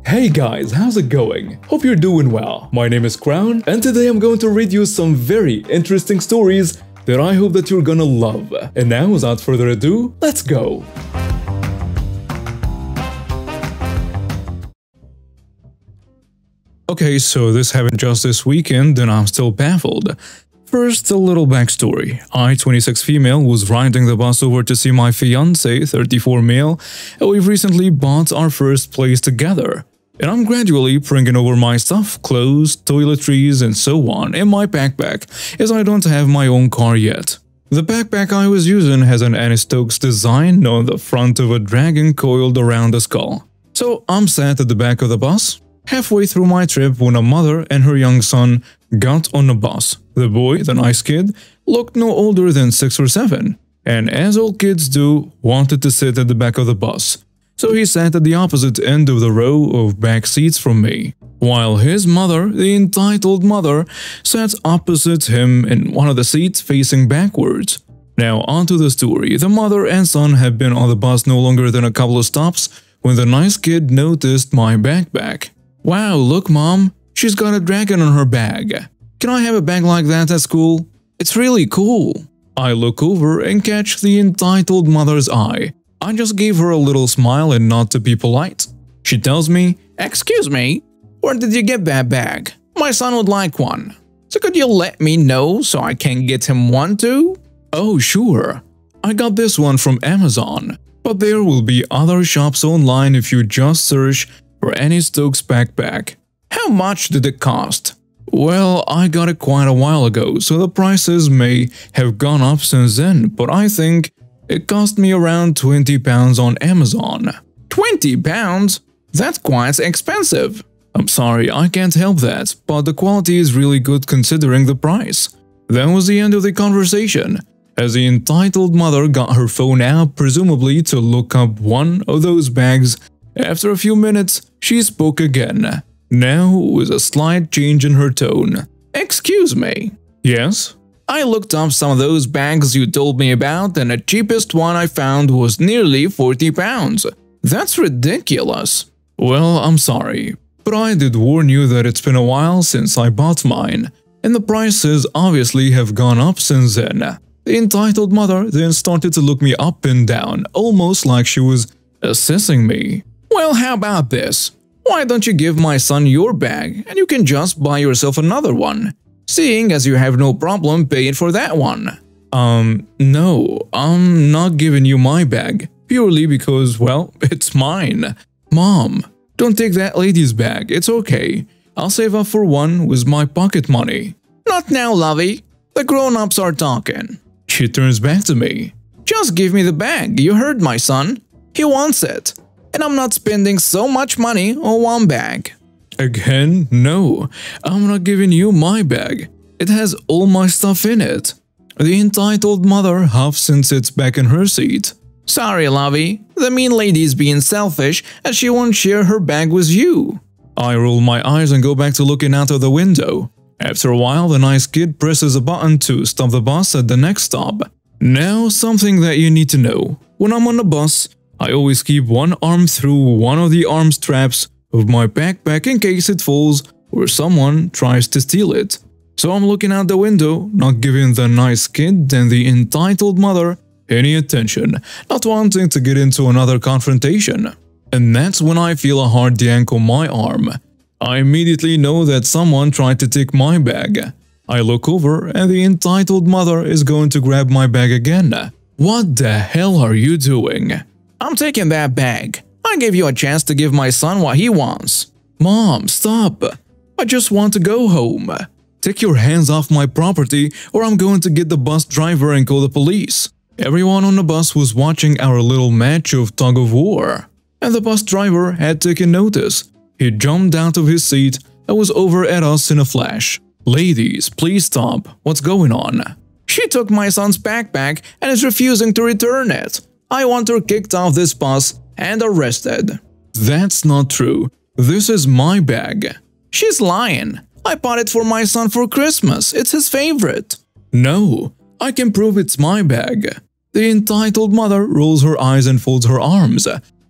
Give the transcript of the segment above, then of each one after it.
Hey guys, how's it going? Hope you're doing well. My name is Crown, and today I'm going to read you some very interesting stories that I hope that you're gonna love. And now, without further ado, let's go! Okay, so this happened just this weekend and I'm still baffled. First, a little backstory. I, 26 female, was riding the bus over to see my fiancé, 34 male, and we've recently bought our first place together. And I'm gradually bringing over my stuff, clothes, toiletries, and so on in my backpack, as I don't have my own car yet. The backpack I was using has an Annie Stokes design on the front of a dragon coiled around the skull. So I'm sat at the back of the bus, halfway through my trip when a mother and her young son got on the bus. The boy, the nice kid, looked no older than 6 or 7, and as all kids do, wanted to sit at the back of the bus. So he sat at the opposite end of the row of back seats from me, while his mother, the entitled mother, sat opposite him in one of the seats facing backwards. Now onto the story. The mother and son had been on the bus no longer than a couple of stops when the nice kid noticed my backpack. "Wow, look mom, she's got a dragon on her bag. Can I have a bag like that at school? It's really cool." I look over and catch the entitled mother's eye. I just gave her a little smile and nod to be polite. She tells me, "Excuse me, where did you get that bag? My son would like one. So could you let me know so I can get him one too?" "Oh, sure. I got this one from Amazon, but there will be other shops online if you just search for Annie Stokes backpack." "How much did it cost?" "Well, I got it quite a while ago, so the prices may have gone up since then, but I think it cost me around £20 on Amazon." £20? That's quite expensive. "I'm sorry, I can't help that, but the quality is really good considering the price." That was the end of the conversation, as the entitled mother got her phone out, presumably to look up one of those bags. After a few minutes, she spoke again, now with a slight change in her tone. "Excuse me." "Yes?" "I looked up some of those bags you told me about, and the cheapest one I found was nearly £40. That's ridiculous." "Well, I'm sorry, but I did warn you that it's been a while since I bought mine, and the prices obviously have gone up since then." The entitled mother then started to look me up and down, almost like she was assessing me. "Well, how about this? Why don't you give my son your bag, and you can just buy yourself another one, seeing as you have no problem paying for that one." No, I'm not giving you my bag, purely because, well, it's mine." "Mom, don't take that lady's bag, it's okay. I'll save up for one with my pocket money." "Not now, lovey. The grown-ups are talking." She turns back to me. "Just give me the bag, you heard my son. He wants it, and I'm not spending so much money on one bag." "Again, no, I'm not giving you my bag. It has all my stuff in it." The entitled mother huffs and sits back in her seat. "Sorry, lovey, the mean lady's being selfish and she won't share her bag with you." I roll my eyes and go back to looking out of the window. After a while, the nice kid presses a button to stop the bus at the next stop. Now, something that you need to know. When I'm on the bus, I always keep one arm through one of the arm straps of my backpack in case it falls or someone tries to steal it. So I'm looking out the window, not giving the nice kid and the entitled mother any attention, not wanting to get into another confrontation. And that's when I feel a hard yank on my arm. I immediately know that someone tried to take my bag. I look over and the entitled mother is going to grab my bag again. "What the hell are you doing?" "I'm taking that bag. I gave you a chance to give my son what he wants." "Mom, stop. I just want to go home." "Take your hands off my property or I'm going to get the bus driver and call the police." Everyone on the bus was watching our little match of tug-of-war, and the bus driver had taken notice. He jumped out of his seat and was over at us in a flash. "Ladies, please stop. What's going on?" "She took my son's backpack and is refusing to return it. I want her kicked off this bus and arrested." "That's not true. This is my bag." "She's lying. I bought it for my son for Christmas. It's his favorite." "No, I can prove it's my bag." The entitled mother rolls her eyes and folds her arms.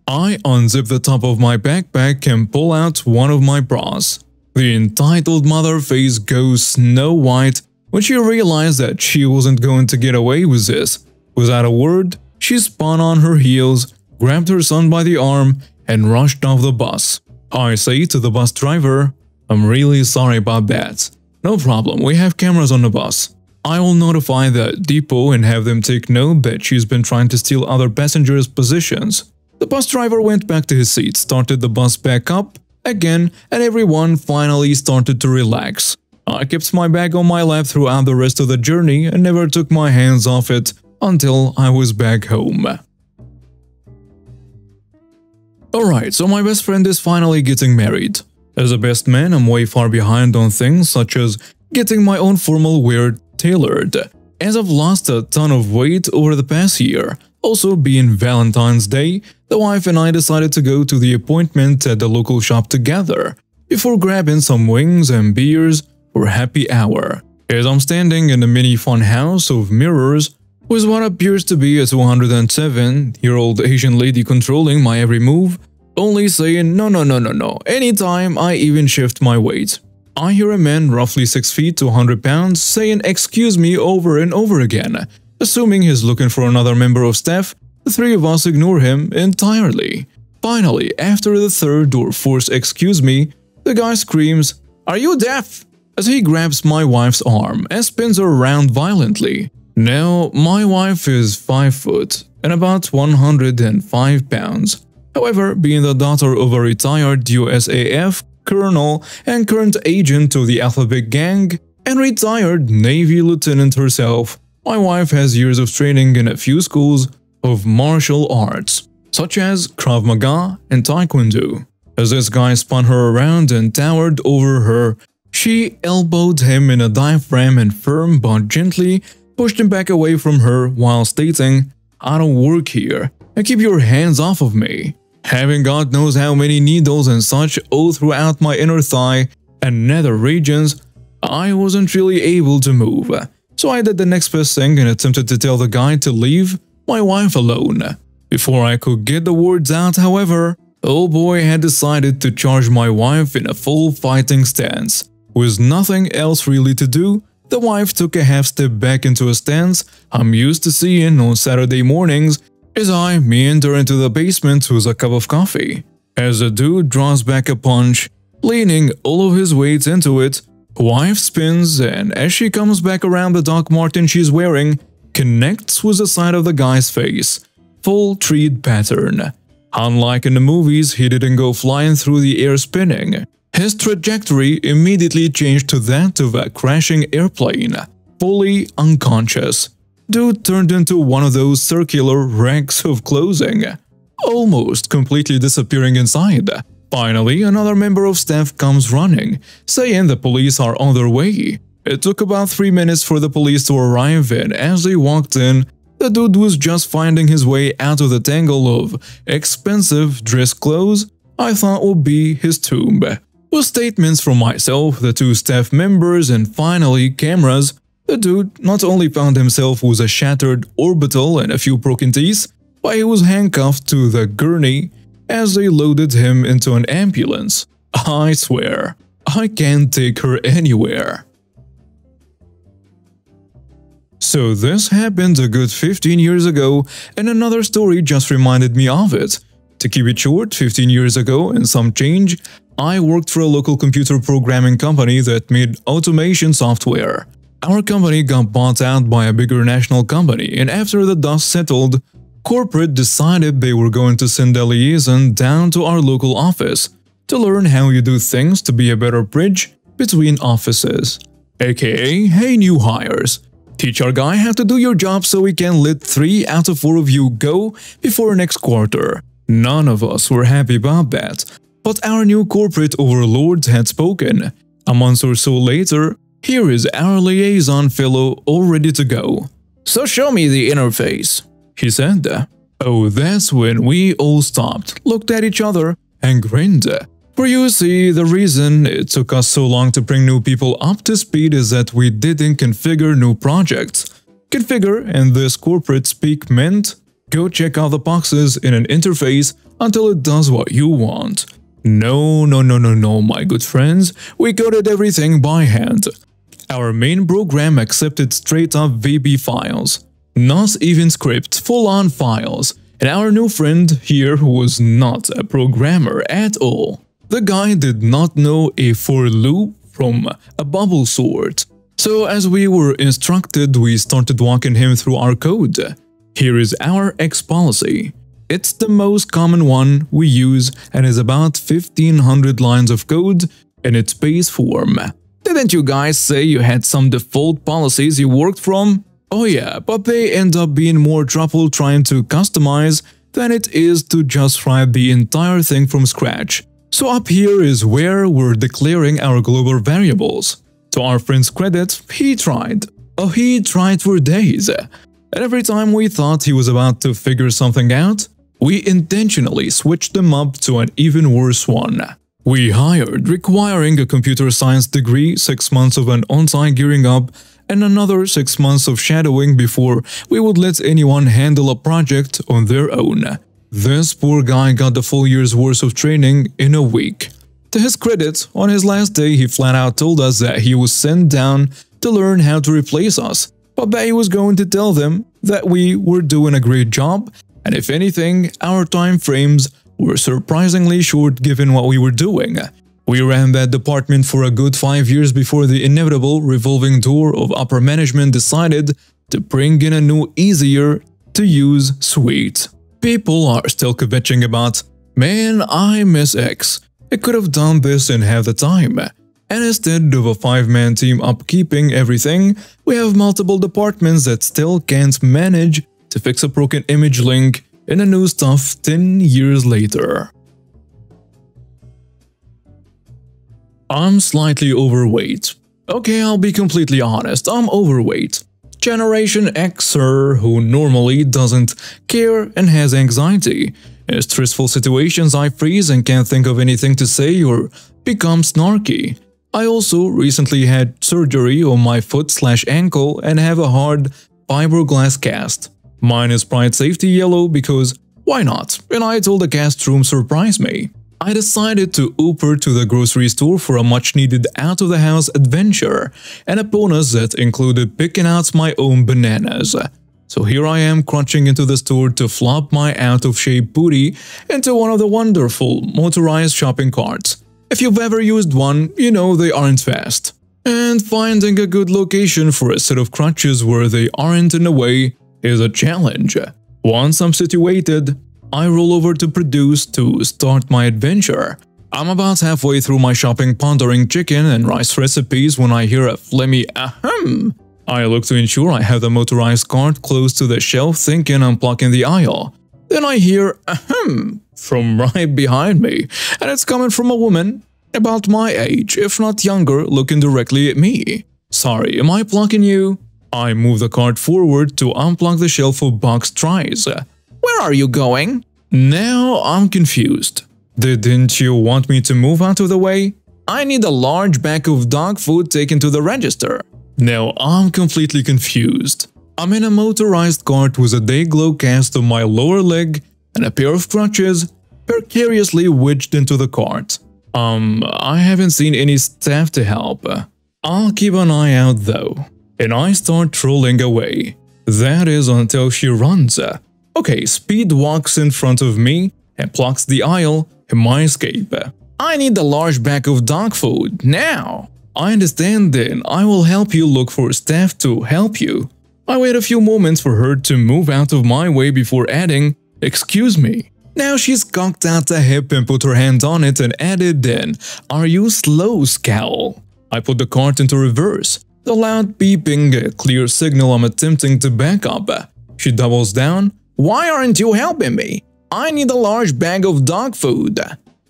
I unzip the top of my backpack and pull out one of my bras. The entitled mother face goes snow white when she realized that she wasn't going to get away with this. Without a word, she spun on her heels, grabbed her son by the arm, and rushed off the bus. I say to the bus driver, "I'm really sorry about that. No problem, we have cameras on the bus. I will notify the depot and have them take note that she's been trying to steal other passengers' positions." The bus driver went back to his seat, started the bus back up again, and everyone finally started to relax. I kept my bag on my lap throughout the rest of the journey and never took my hands off it until I was back home. Alright, so my best friend is finally getting married. As a best man, I'm way far behind on things such as getting my own formal wear tailored, as I've lost a ton of weight over the past year. Also, being Valentine's Day, the wife and I decided to go to the appointment at the local shop together, before grabbing some wings and beers for happy hour. As I'm standing in the mini fun house of mirrors, with what appears to be a 207-year-old Asian lady controlling my every move, only saying no, anytime I even shift my weight. I hear a man roughly 6 feet to 100 pounds saying "excuse me" over and over again. Assuming he's looking for another member of staff, the three of us ignore him entirely. Finally, after the third or fourth "excuse me," the guy screams, "Are you deaf?" as he grabs my wife's arm and spins her around violently. Now, my wife is 5 foot and about 105 pounds. However, being the daughter of a retired USAF colonel and current agent of the Alphabet Gang and retired Navy lieutenant herself, my wife has years of training in a few schools of martial arts, such as Krav Maga and Taekwondo. As this guy spun her around and towered over her, she elbowed him in a diaphragm and firm but gently pushed him back away from her while stating, "I don't work here, and keep your hands off of me." Having God knows how many needles and such all throughout my inner thigh and nether regions, I wasn't really able to move. So I did the next best thing and attempted to tell the guy to leave my wife alone. Before I could get the words out, however, old boy had decided to charge my wife in a full fighting stance. With nothing else really to do, the wife took a half step back into a stance I'm used to seeing on Saturday mornings as I meander into the basement with a cup of coffee. As the dude draws back a punch, leaning all of his weight into it, wife spins and as she comes back around, the Doc Marten she's wearing connects with the side of the guy's face. Full tread pattern. Unlike in the movies, he didn't go flying through the air spinning. His trajectory immediately changed to that of a crashing airplane. Fully unconscious, dude turned into one of those circular racks of clothing, almost completely disappearing inside. Finally, another member of staff comes running, saying the police are on their way. It took about 3 minutes for the police to arrive, and as they walked in, the dude was just finding his way out of the tangle of expensive dress clothes I thought would be his tomb. With statements from myself, the 2 staff members, and finally cameras, the dude not only found himself with a shattered orbital and a few broken teeth, but he was handcuffed to the gurney as they loaded him into an ambulance. I swear, I can't take her anywhere. So this happened a good 15 years ago, and another story just reminded me of it. To keep it short, 15 years ago and some change, I worked for a local computer programming company that made automation software. Our company got bought out by a bigger national company, and after the dust settled, corporate decided they were going to send a liaison down to our local office to learn how you do things to be a better bridge between offices. AKA, hey new hires, teach our guy how to do your job so we can let 3 out of 4 of you go before next quarter. None of us were happy about that, but our new corporate overlords had spoken. A month or so later, here is our liaison fellow all ready to go. "So show me the interface," he said. Oh, that's when we all stopped, looked at each other, and grinned. For you see, the reason it took us so long to bring new people up to speed is that we didn't configure new projects. Configure in this corporate speak meant go check out the boxes in an interface until it does what you want. No, no, no, no, no, my good friends, we coded everything by hand. Our main program accepted straight-up VB files, not even script, full-on files, and our new friend here was not a programmer at all. The guy did not know a for loop from a bubble sort. So as we were instructed, we started walking him through our code. Here is our X policy. It's the most common one we use and is about 1500 lines of code in its base form. Didn't you guys say you had some default policies you worked from? Oh yeah, but they end up being more trouble trying to customize than it is to just write the entire thing from scratch. So up here is where we're declaring our global variables. To our friend's credit, he tried. Oh, he tried for days. And every time we thought he was about to figure something out, we intentionally switched them up to an even worse one. We hired requiring a computer science degree, 6 months of an on-site gearing up, and another 6 months of shadowing before we would let anyone handle a project on their own. This poor guy got the full year's worth of training in a week. To his credit, on his last day he flat out told us that he was sent down to learn how to replace us, but that he was going to tell them that we were doing a great job, and if anything, our time frames were surprisingly short given what we were doing. We ran that department for a good 5 years before the inevitable revolving door of upper management decided to bring in a new, easier-to-use suite. People are still kvetching about, man, I miss X. It could have done this in half the time. And instead of a 5-man team upkeeping everything, we have multiple departments that still can't manage to fix a broken image link in the new stuff 10 years later. I'm slightly overweight. Okay, I'll be completely honest, I'm overweight. Generation Xer who normally doesn't care and has anxiety. In stressful situations I freeze and can't think of anything to say or become snarky. I also recently had surgery on my foot/ankle and have a hard fiberglass cast. Mine is bright safety yellow because why not? And I told the cast room surprise me. I decided to Uber to the grocery store for a much-needed out-of-the-house adventure and a bonus that included picking out my own bananas. So here I am crunching into the store to flop my out-of-shape booty into one of the wonderful motorized shopping carts. If you've ever used one, you know they aren't fast. And finding a good location for a set of crutches where they aren't in the way is a challenge. Once I'm situated, I roll over to produce to start my adventure. I'm about halfway through my shopping pondering chicken and rice recipes when I hear a phlegmy ahem. I look to ensure I have the motorized cart close to the shelf thinking I'm blocking the aisle. Then I hear ahem from right behind me, and it's coming from a woman about my age, if not younger, looking directly at me. Sorry, am I blocking you? I move the cart forward to unplug the shelf of boxed tries. Where are you going? Now I'm confused. Didn't you want me to move out of the way? I need a large bag of dog food taken to the register. Now I'm completely confused. I'm in a motorized cart with a day-glow cast on my lower leg and a pair of crutches precariously wedged into the cart. I haven't seen any staff to help. I'll keep an eye out though. And I start trolling away. That is until she runs. Okay, Speed walks in front of me and blocks the aisle in my escape. I need a large bag of dog food, now! I understand then, I will help you look for staff to help you. I wait a few moments for her to move out of my way before adding, excuse me. Now she's cocked out the hip and put her hand on it and added then, are you slow, scowl? I put the cart into reverse. The loud beeping, a clear signal I'm attempting to back up. She doubles down. Why aren't you helping me? I need a large bag of dog food.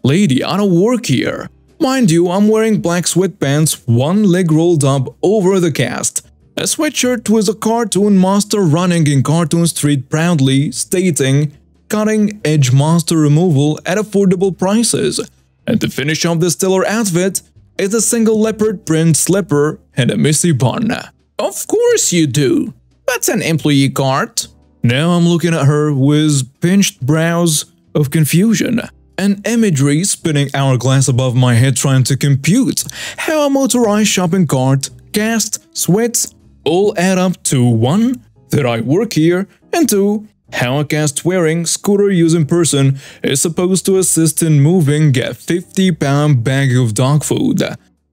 Lady, I don't work here. Mind you, I'm wearing black sweatpants, one leg rolled up over the cast. A sweatshirt with a cartoon monster running in Cartoon Street proudly stating, cutting-edge monster removal at affordable prices. And to finish off the stellar outfit, is a single leopard print slipper and a messy bun. Of course you do. That's an employee cart. Now I'm looking at her with pinched brows of confusion. An imagery spinning hourglass above my head trying to compute how a motorized shopping cart, gas, sweats all add up to 1. That I work here, and 2. How a cast-wearing, scooter-using person is supposed to assist in moving a 50-pound bag of dog food.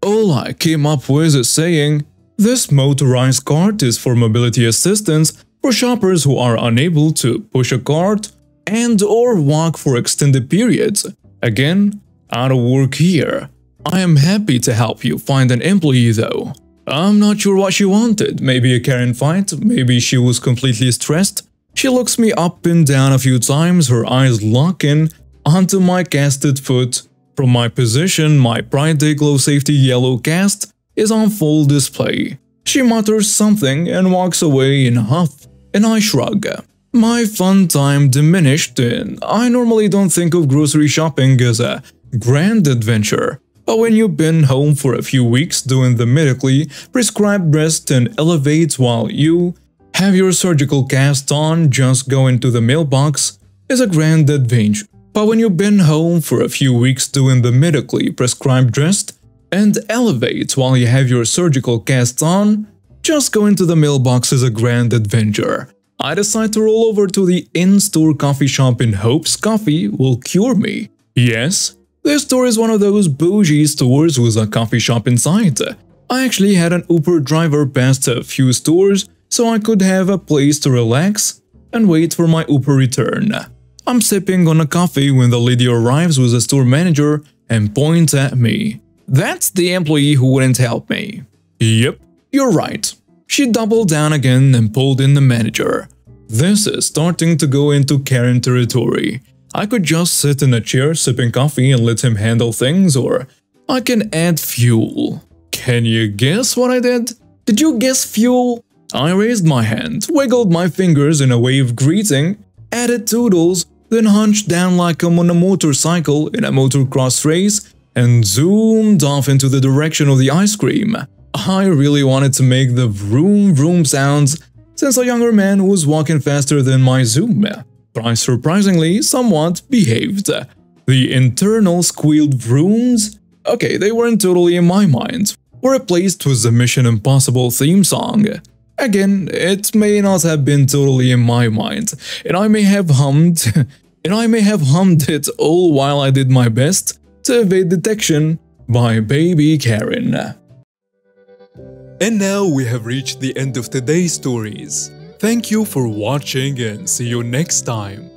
All I came up with is saying, this motorized cart is for mobility assistance for shoppers who are unable to push a cart and or walk for extended periods. Again, out of work here. I am happy to help you find an employee though. I'm not sure what she wanted, maybe a Karen fight, maybe she was completely stressed. She looks me up and down a few times, her eyes locking onto my casted foot. From my position, my Pride Day Glow Safety yellow cast is on full display. She mutters something and walks away in a huff, and I shrug. My fun time diminished, and I normally don't think of grocery shopping as a grand adventure. But when you've been home for a few weeks doing the medically prescribed rest and elevate while you have your surgical cast on, just going to the mailbox is a grand adventure. But when you've been home for a few weeks doing the medically prescribed rest and elevate while you have your surgical cast on, just going to the mailbox is a grand adventure. I decide to roll over to the in-store coffee shop in hopes coffee will cure me. Yes, this store is one of those bougie stores with a coffee shop inside. I actually had an Uber driver pass a few stores so I could have a place to relax and wait for my Uber return. I'm sipping on a coffee when the lady arrives with a store manager and points at me. That's the employee who wouldn't help me. Yep, you're right. She doubled down again and pulled in the manager. This is starting to go into Karen territory. I could just sit in a chair sipping coffee and let him handle things, or I can add fuel. Can you guess what I did? Did you guess fuel? I raised my hand, wiggled my fingers in a way of greeting, added toodles, then hunched down like I'm on a motorcycle in a motocross race and zoomed off into the direction of the ice cream. I really wanted to make the vroom vroom sounds since a younger man was walking faster than my zoom. But I surprisingly somewhat behaved. The internal squealed vrooms, okay, they weren't totally in my mind, were replaced with the Mission Impossible theme song. Again, it may not have been totally in my mind, and I may have hummed it all while I did my best to evade detection by Baby Karen. And now we have reached the end of today's stories. Thank you for watching and see you next time.